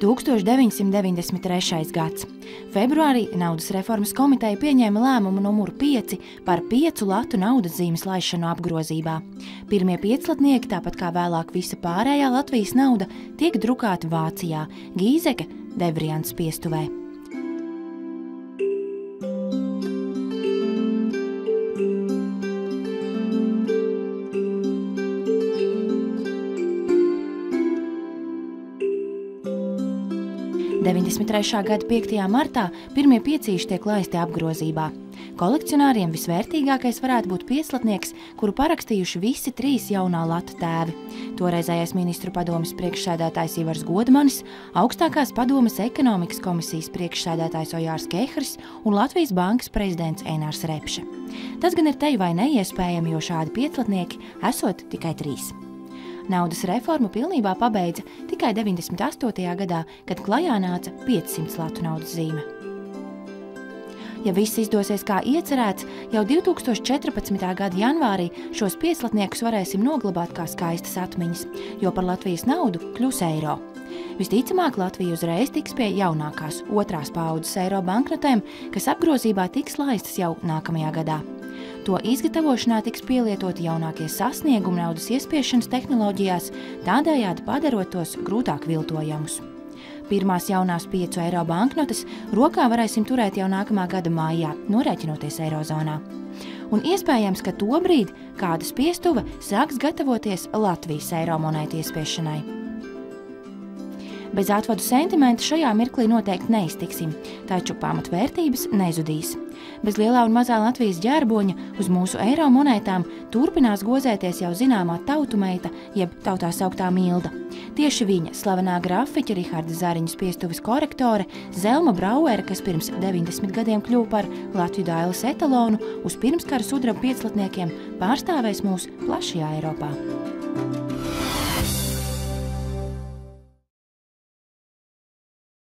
1993. gads. Februārī Naudas reformas komiteja pieņēma lēmumu numuru 5 par 5 latu naudas zīmes laišanu apgrozībā. Pirmie pieclatnieki, tāpat kā vēlāk visa pārējā Latvijas nauda, tiek drukāti Vācijā, Gīzeka Devrjans piestuvē. Gada 5. martā pirmie piecīši tiek laisti apgrozībā. Kolekcionāriem visvērtīgākais varētu būt pieclatnieks, kuru parakstījuši visi 3 jaunā lata tēvi. Toreizējais ministru padomes priekšsēdētājs Ivars Godmanis, augstākās padomes ekonomikas komisijas priekšsēdētājs Ojārs Kehrs un Latvijas bankas prezidents Einārs Repše. Tas gan ir te vai neiespējami, jo šādi pieclatnieki esot tikai 3. Naudas reformu pilnībā pabeidza tikai 98. gadā, kad klajā nāca 500 latu naudas zīme. Ja viss izdosies kā iecerēts, jau 2014. gada janvārī šos pieclatniekus varēsim noglabāt kā skaistas atmiņas, jo par Latvijas naudu kļūs eiro. Visticamāk, Latvija uzreiz tiks pie jaunākās 2. paaudzes eiro banknotēm, kas apgrozībā tiks laistas jau nākamajā gadā. To izgatavošanā tiks pielietoti jaunākie sasniegumi naudas iespiešanas tehnoloģijās, tādējādi padarot tos grūtāk viltojamus. Pirmās jaunās 5 eiro banknotes rokā varēsim turēt jau nākamā gada maijā, norēķinoties eirozonā. Un iespējams, ka tobrīd kāda spiestuve sāks gatavoties Latvijas eiro monētu iespiešanai. Bez atvadu sentimenta šajā mirklī noteikti neiztiksim, taču pamatvērtības nezudīs. Bez lielā un mazā Latvijas ģērboņa uz mūsu eiro monētām turpinās gozēties jau zināmā tautumeita, jeb tautā sauktā Milda. Tieši viņa, slavenā grafiķa Riharda Zariņa spiestuves korektore, Zelma Brauere, kas pirms 90 gadiem kļuva par Latviju dailes etalonu, uz pirmskara sudraba pieclatniekiem pārstāvēs mūs plašajā Eiropā.